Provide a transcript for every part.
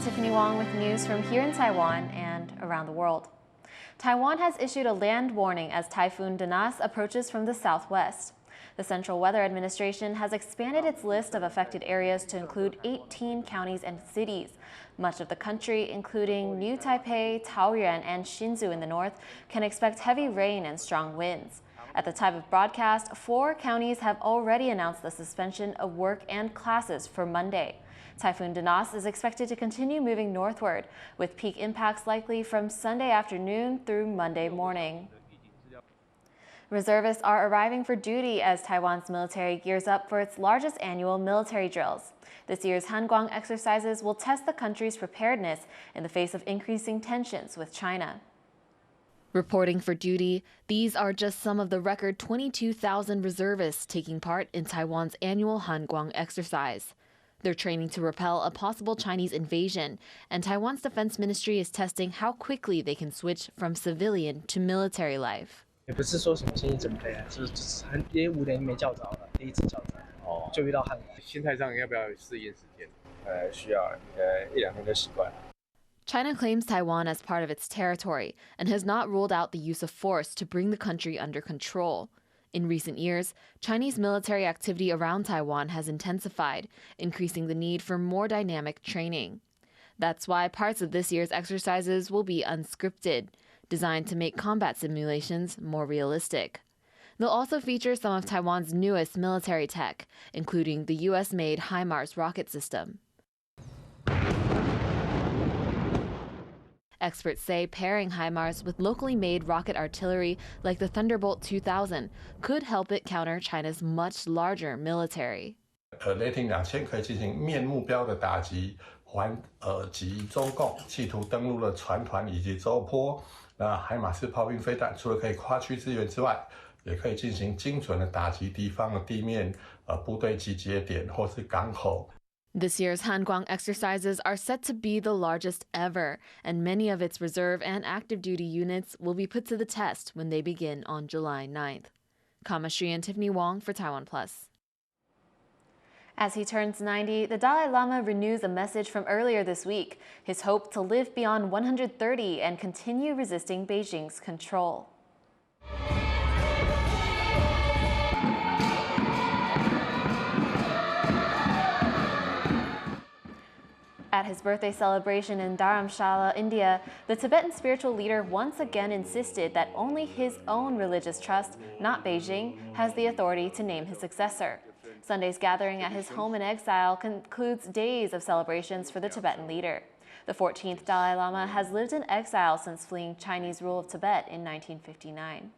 Tiffany Wong with news from here in Taiwan and around the world. Taiwan has issued a land warning as Typhoon Dalai approaches from the southwest. The Central Weather Administration has expanded its list of affected areas to include 18 counties and cities. Much of the country, including New Taipei, Taoyuan, and Hsinchu in the north, can expect heavy rain and strong winds. At the time of broadcast, 4 counties have already announced the suspension of work and classes for Monday. Typhoon Dalai is expected to continue moving northward, with peak impacts likely from Sunday afternoon through Monday morning. Reservists are arriving for duty as Taiwan's military gears up for its largest annual military drills. This year's Hangguang exercises will test the country's preparedness in the face of increasing tensions with China. Reporting for duty, these are just some of the record 22,000 reservists taking part in Taiwan's annual Hangguang exercise. They're training to repel a possible Chinese invasion, and Taiwan's defense ministry is testing how quickly they can switch from civilian to military life. 也不是说什么心理准备啊，就是因为5年没叫着了，第一次叫着，就遇到旱。心态上要不要适应时间？需要1-2天就习惯了。 China claims Taiwan as part of its territory and has not ruled out the use of force to bring the country under control. In recent years, Chinese military activity around Taiwan has intensified, increasing the need for more dynamic training. That's why parts of this year's exercises will be unscripted, designed to make combat simulations more realistic. They'll also feature some of Taiwan's newest military tech, including the US-made HIMARS rocket system. Experts say pairing HIMARS with locally made rocket artillery like the Thunderbolt 2000 could help it counter China's much larger military. Rating 2000可以进行面目标的打击，及中共企图登陆的船团以及舟坡。那海马式炮兵飞弹除了可以跨区支援之外，也可以进行精准的打击敌方的地面部队集结点或是港口。 This year's Hangguang exercises are set to be the largest ever, and many of its reserve and active duty units will be put to the test when they begin on July 9th. Kamashri and Tiffany Wong for TaiwanPlus. As he turns 90, the Dalai Lama renews a message from earlier this week, his hope to live beyond 130 and continue resisting Beijing's control. At his birthday celebration in Dharamshala, India, the Tibetan spiritual leader once again insisted that only his own religious trust, not Beijing, has the authority to name his successor. Sunday's gathering at his home in exile concludes days of celebrations for the Tibetan leader. The 14th Dalai Lama has lived in exile since fleeing Chinese rule of Tibet in 1959.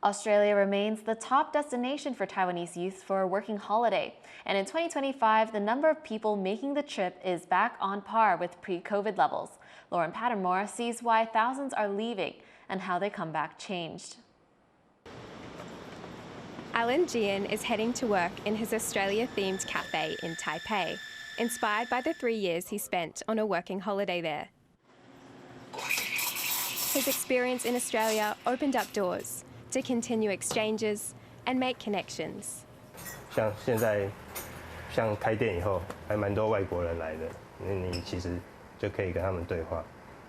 Australia remains the top destination for Taiwanese youth for a working holiday. And in 2025, the number of people making the trip is back on par with pre-COVID levels. Lauren Pattermore sees why thousands are leaving and how they come back changed. Alan Gian is heading to work in his Australia-themed cafe in Taipei, inspired by the 3 years he spent on a working holiday there. His experience in Australia opened up doors to continue exchanges and make connections. 像现在，像开店以后，还蛮多外国人来的，你其实就可以跟他们对话。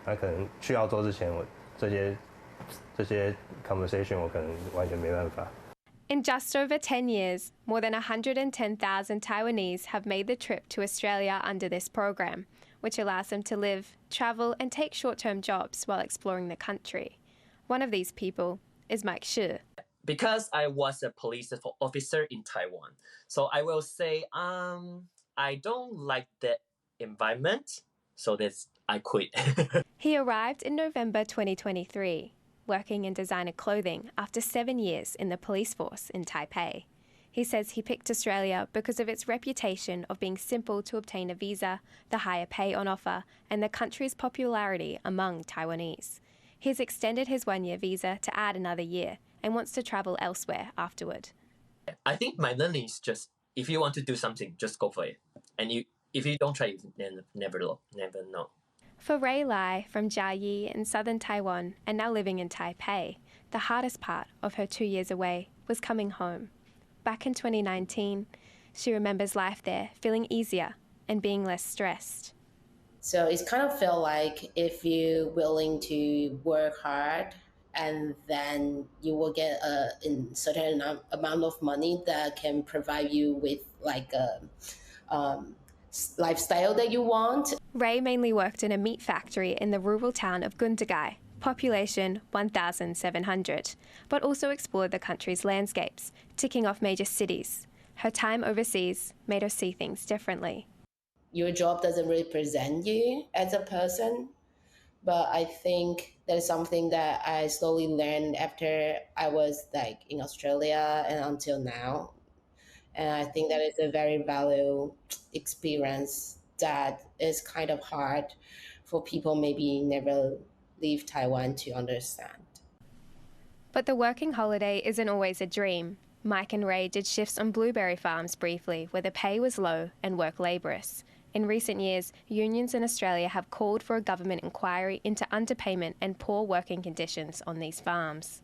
那可能去澳洲之前，我这些 conversation 我可能完全没办法。 In just over 10 years, more than 110,000 Taiwanese have made the trip to Australia under this program, which allows them to live, travel and take short-term jobs while exploring the country. One of these people is Mike Shi. Because I was a police officer in Taiwan, so I will say I don't like the environment, so I quit. He arrived in November 2023, working in designer clothing after 7 years in the police force in Taipei. He says he picked Australia because of its reputation of being simple to obtain a visa, the higher pay on offer, and the country's popularity among Taiwanese. He's extended his 1-year visa to add another year and wants to travel elsewhere afterward. I think my learning is just, if you want to do something, just go for it. And if you don't try, you never know. For Ray Lai from Jiayi in southern Taiwan and now living in Taipei, the hardest part of her 2 years away was coming home. Back in 2019, she remembers life there feeling easier and being less stressed. So it's kind of feel like if you're willing to work hard, and then you will get a certain amount of money that can provide you with like a lifestyle that you want. Ray mainly worked in a meat factory in the rural town of Gundagai, population 1,700, but also explored the country's landscapes, ticking off major cities. Her time overseas made her see things differently. Your job doesn't represent you as a person, but I think that is something that I slowly learned after I was like in Australia and until now. And I think that is a very valuable experience that is kind of hard for people maybe never leave Taiwan to understand. But the working holiday isn't always a dream. Mike and Ray did shifts on blueberry farms briefly, where the pay was low and work laborious. In recent years, unions in Australia have called for a government inquiry into underpayment and poor working conditions on these farms.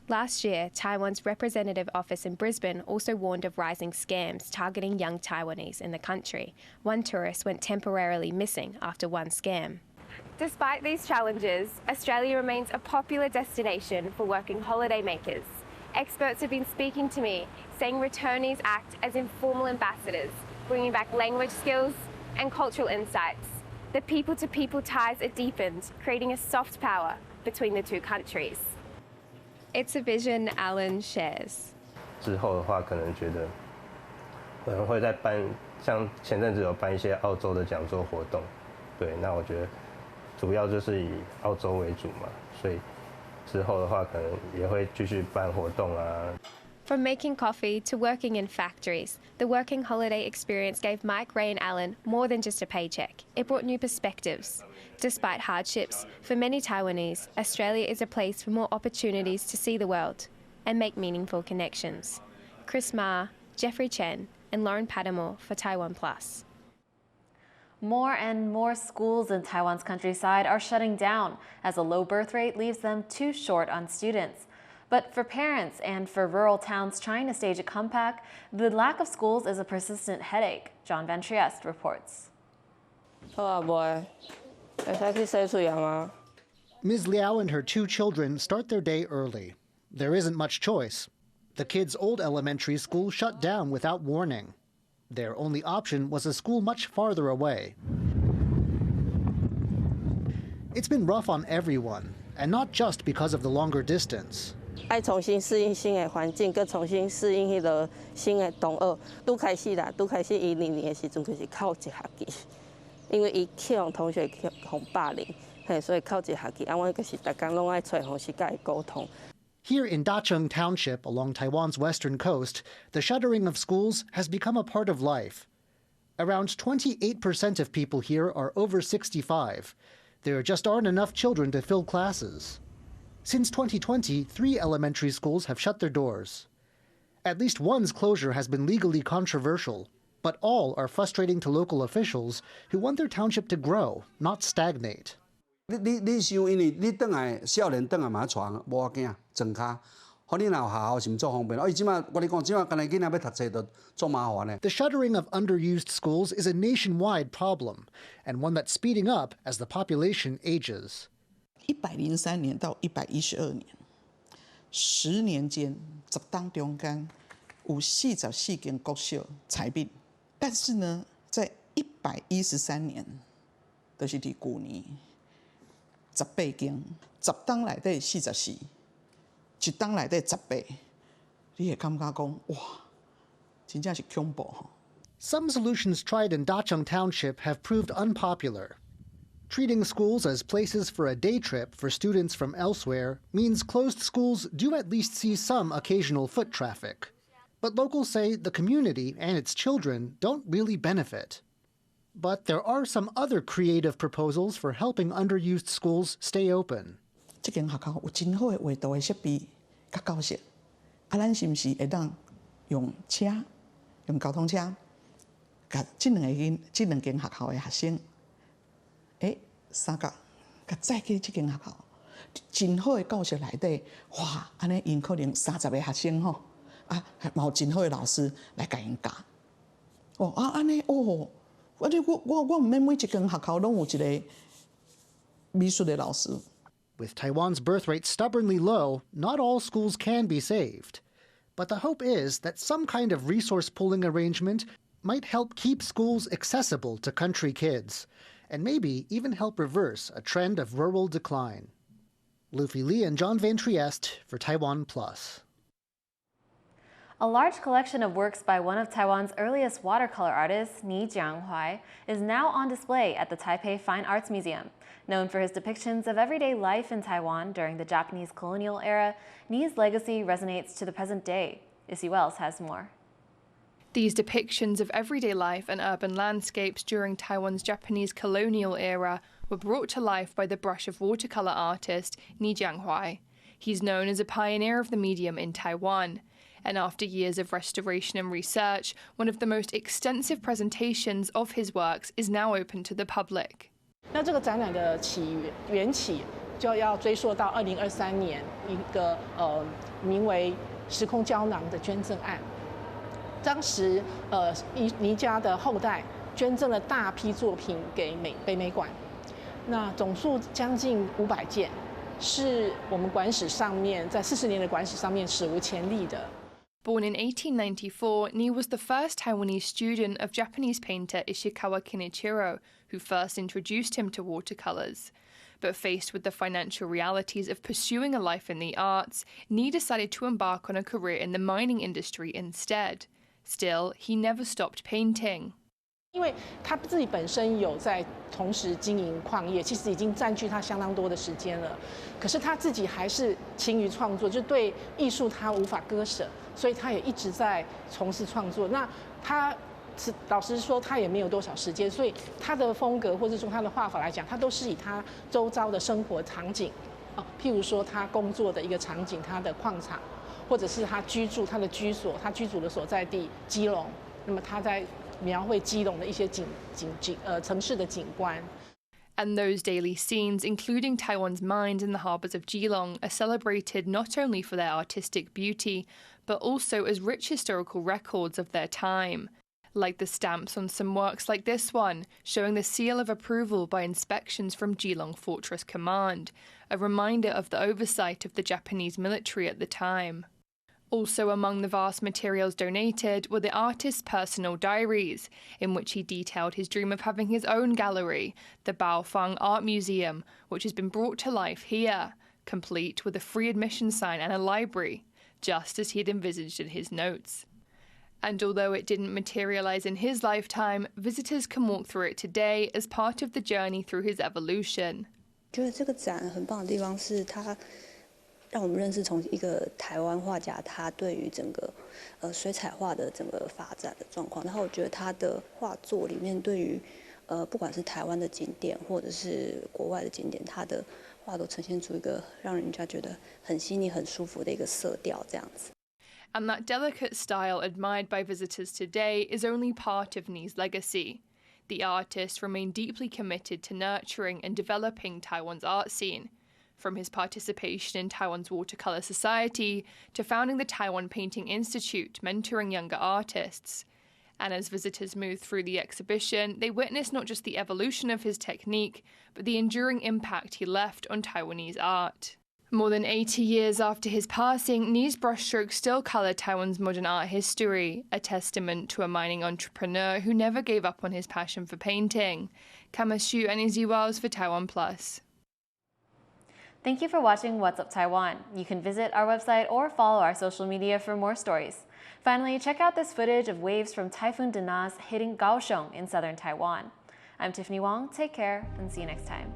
Last year, Taiwan's representative office in Brisbane also warned of rising scams targeting young Taiwanese in the country. One tourist went temporarily missing after one scam. Despite these challenges, Australia remains a popular destination for working holiday makers. Experts have been speaking to me, saying returnees act as informal ambassadors, bringing back language skills and cultural insights. The people-to-people ties are deepened, creating a soft power between the two countries. It's a vision Alan shares. 之后的话，可能觉得可能会再办，像前阵子有办一些澳洲的讲座活动，对，那我觉得主要就是以澳洲为主嘛，所以之后的话可能也会继续办活动啊。From making coffee to working in factories, the working holiday experience gave Mike, Ray and Alan more than just a paycheck. It brought new perspectives. Despite hardships, for many Taiwanese, Australia is a place for more opportunities to see the world and make meaningful connections. Chris Ma, Jeffrey Chen and Lauren Padamore for TaiwanPlus. More and more schools in Taiwan's countryside are shutting down as a low birth rate leaves them too short on students. But for parents and for rural towns trying to stage a comeback, the lack of schools is a persistent headache. John Van Trieste reports. Ms. Liao and her two children start their day early. There isn't much choice. The kids' old elementary school shut down without warning. Their only option was a school much farther away. It's been rough on everyone, and not just because of the longer distance. 要重新适应新的环境，佮重新适应迄个新的同学。拄开始啦，拄开始1、2年的时阵，就是靠一学期，因为伊去互同学去互霸凌，嘿，所以靠一学期。啊，我就是逐工拢爱找方式甲伊沟通。 Here in Dacheng Township along Taiwan's western coast, the shuttering of schools has become a part of life. Around 28% of people here are over 65. There just aren't enough children to fill classes. Since 2020, 3 elementary schools have shut their doors. At least one's closure has been legally controversial, but all are frustrating to local officials who want their township to grow, not stagnate. 你想，因为你转来少年转来嘛带无要紧，装卡，互你若有学校是毋做方便。伊即马我你讲，即马干那囡仔要读册就做麻烦呢。 The shuttering of underused schools is a nationwide problem, and one that's speeding up as the population ages. 103年到112年，10年间，10当中间有44间国小裁并，但是呢，在113年，就是伫去年，18间，10当内底44，一当内底18，你会感觉讲哇，真正是恐怖吼。 Some solutions tried in Dacheng Township have proved unpopular. Treating schools as places for a day trip for students from elsewhere means closed schools do at least see some occasional foot traffic. But locals say the community and its children don't really benefit. But there are some other creative proposals for helping underused schools stay open. 这间学校有真好的画图的设备，甲教室，啊，咱是毋是会当用车、用交通车，甲这两间学校的学生？ 三角，甲再去这间学校，真好的教室内底，哇，安尼因可能30个学生吼，啊，嘛有真好的老师来甲因教，安尼哦，我唔免每一间学校拢有一个美术的老师。With Taiwan's birth rate stubbornly low, not all schools can be saved. But the hope is that some kind of resource pooling arrangement might help keep schools accessible to country kids, and maybe even help reverse a trend of rural decline. Luffy Li and John Van Trieste for TaiwanPlus. A large collection of works by one of Taiwan's earliest watercolor artists, Ni Jianghuai, is now on display at the Taipei Fine Arts Museum. Known for his depictions of everyday life in Taiwan during the Japanese colonial era, Ni's legacy resonates to the present day. Issy Wells has more. These depictions of everyday life and urban landscapes during Taiwan's Japanese colonial era were brought to life by the brush of watercolor artist Ni Jianghuai. He's known as a pioneer of the medium in Taiwan. And after years of restoration and research, one of the most extensive presentations of his works is now open to the public. 那这个展览的缘起就要追溯到2023年一个名为“时空胶囊”的捐赠案。当时尼家的后代捐赠了大批作品给北美馆，那总数将近500件，是我们馆史上面在40年的馆史上面史无前例的。 Born in 1894, Ni was the first Taiwanese student of Japanese painter Ishikawa Kenichiro, who first introduced him to watercolors. But faced with the financial realities of pursuing a life in the arts, Ni decided to embark on a career in the mining industry instead. Still, he never stopped painting. 因为他自己本身有在同时经营矿业，其实已经占据他相当多的时间了。可是他自己还是勤于创作，就对艺术他无法割舍，所以他也一直在从事创作。那他老实说，他也没有多少时间，所以他的风格或者说他的画法来讲，他都是以他周遭的生活场景譬如说他工作的一个场景，他的矿场，或者是他居住他的居所，他居住的所在地基隆，那么他在 描绘基隆的一些城市的景观。 And those daily scenes, including Taiwan's mines and the harbours of Geelong, are celebrated not only for their artistic beauty, but also as rich historical records of their time. Like the stamps on some works like this one, showing the seal of approval by inspections from Geelong Fortress Command, a reminder of the oversight of the Japanese military at the time. Also among the vast materials donated were the artist's personal diaries, in which he detailed his dream of having his own gallery, the Baofeng Art Museum, which has been brought to life here, complete with a free admission sign and a library, just as he had envisaged in his notes. And although it didn't materialize in his lifetime, visitors can walk through it today as part of the journey through his evolution. 觉得这个展很棒的地方是它 让我们认识从一个台湾画家，他对于整个水彩画的整个发展的状况。然后我觉得他的画作里面对于不管是台湾的景点或者是国外的景点，他的画都呈现出一个让人家觉得很细腻、很舒服的一个色调这样子。 And that delicate style admired by visitors today is only part of Ni's legacy. The artist remained deeply committed to nurturing and developing Taiwan's art scene. From his participation in Taiwan's Watercolor Society to founding the Taiwan Painting Institute, mentoring younger artists. And as visitors move through the exhibition, they witness not just the evolution of his technique, but the enduring impact he left on Taiwanese art. More than 80 years after his passing, Ni's brushstrokes still colour Taiwan's modern art history, a testament to a mining entrepreneur who never gave up on his passion for painting. Kamashu and Izzy Wells for TaiwanPlus. Thank you for watching What's Up Taiwan. You can visit our website or follow our social media for more stories. Finally, check out this footage of waves from Typhoon Danas hitting Kaohsiung in southern Taiwan. I'm Tiffany Wong. Take care and see you next time.